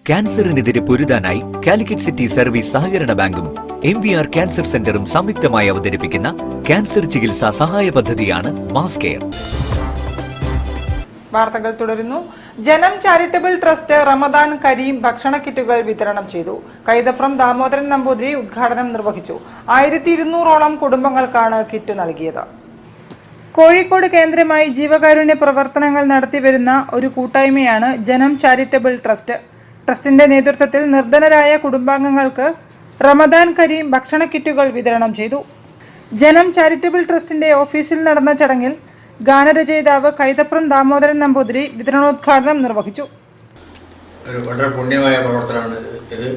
ക്യാൻസറിനെതിരെ പൊരുതാനായി Calicut city service സഹകരണ ബാങ്കും MVR cancer സെന്ററും സംയുക്തമായി അവതരിപ്പിക്കുന്ന ക്യാൻസർ ചികിത്സാ സഹായ പദ്ധതിയാണ് മാസ് കെയർ. വാർത്തകൾ തുടരുന്നു. ജനം ചാരിറ്റബിൾ ട്രസ്റ്റ് റമദാൻ കരീം ഭക്ഷണ കിറ്റുകൾ വിതരണം ചെയ്തു. കൈതപ്രം ദാമോദരൻ നമ്പൂതിരി ഉദ്ഘാടനം നിർവഹിച്ചു. 1200ഓളം കുടുംബങ്ങൾക്കാണ് കിറ്റ് നൽകിയത്. കോഴിക്കോട് കേന്ദ്രമായി ജീവകാരുണ്യ പ്രവർത്തനങ്ങൾ നടത്തിവരുന്ന ഒരു കൂട്ടായ്മയാണ് ജനം ചാരിറ്റബിൾ ട്രസ്റ്റ്. ട്രസ്റ്റിന്റെ നേതൃത്വത്തിൽ നിർധനരായ കുടുംബാംഗങ്ങൾക്ക് റമദാൻ കരീം ഭക്ഷണ കിറ്റുകൾ വിതരണം ചെയ്തു. ജനം ചാരിറ്റബിൾ ട്രസ്റ്റിന്റെ ഓഫീസിൽ നടന്ന ചടങ്ങിൽ ഗാനരചയിതാവ് കൈതപ്രം ദാമോദരൻ നമ്പൂതിരി വിതരണോദ്ഘാടനം നിർവഹിച്ചു. ഒരു വളരെ പുണ്യമായ പ്രവർത്തനമാണ് ഇത്.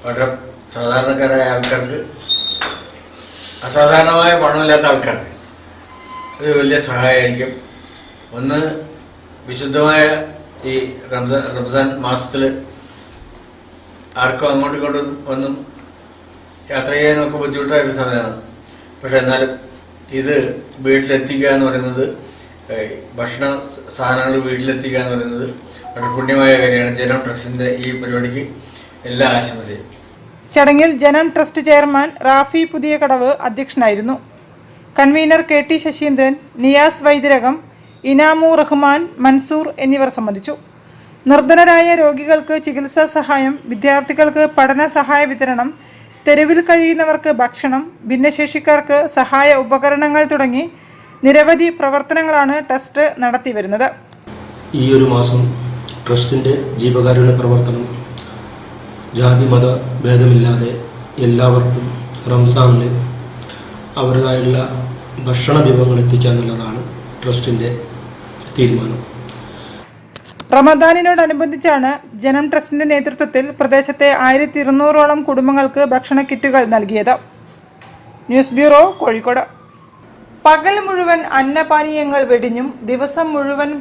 വളരെ സാധാരണക്കാരായ ആൾക്കാർക്ക്, അസാധാരണമായ പണമില്ലാത്ത ആൾക്കാർക്ക് ഇത് വലിയ സഹായമായിരിക്കും. ഒന്ന്, വിശുദ്ധമായ ഈ റംസാൻ മാസത്തിൽ ആർക്കും അങ്ങോട്ടും ഇങ്ങോട്ടും ഒന്നും യാത്ര ചെയ്യാനൊക്കെ ബുദ്ധിമുട്ടായൊരു സമയമാണ്. പക്ഷെ എന്നാലും ഇത് വീട്ടിലെത്തിക്കുക എന്ന് പറയുന്നത്, ഭക്ഷണ സാധനങ്ങൾ വീട്ടിലെത്തിക്കുക എന്ന് പറയുന്നത് വളരെ പുണ്യമായ കാര്യമാണ്. ജനം ട്രസ്റ്റിൻ്റെ ഈ പരിപാടിക്ക് എല്ലാ ആശംസയും. ചടങ്ങിൽ ജനം ട്രസ്റ്റ് ചെയർമാൻ റാഫി പുതിയകടവ് അധ്യക്ഷനായിരുന്നു. കൺവീനർ KT ശശീന്ദ്രൻ, നിയാസ് വൈദ്യരകം, ഇനാമു റഹ്മാൻ, മൻസൂർ എന്നിവർ സംബന്ധിച്ചു. നിർധനരായ രോഗികൾക്ക് ചികിത്സാ സഹായം, വിദ്യാർത്ഥികൾക്ക് പഠന സഹായ വിതരണം, തെരുവിൽ കഴിയുന്നവർക്ക് ഭക്ഷണം, ഭിന്നശേഷിക്കാർക്ക് സഹായ ഉപകരണങ്ങൾ തുടങ്ങി നിരവധി പ്രവർത്തനങ്ങളാണ് ട്രസ്റ്റ് നടത്തിവരുന്നത്. ഈ ഒരു മാസം ട്രസ്റ്റിൻ്റെ ജീവകാരുണ്യ പ്രവർത്തനം ജാതി മത ഭേദമില്ലാതെ എല്ലാവർക്കും റംസാനിൽ അവരുടേതായുള്ള ഭക്ഷണ വിഭവങ്ങൾ എത്തിക്കുക എന്നുള്ളതാണ് ട്രസ്റ്റിൻ്റെ തീരുമാനം. റമദാനിനോടനുബന്ധിച്ചാണ് ജനം ട്രസ്റ്റിന്റെ നേതൃത്വത്തിൽ പ്രദേശത്തെ 1200ഓളം കുടുംബങ്ങൾക്ക് ഭക്ഷണ കിറ്റുകൾ നൽകിയത്. News bureau, Kozhikode. പകൽ മുഴുവൻ അന്നപാനീയങ്ങൾ വെടിഞ്ഞും ദിവസം മുഴുവൻ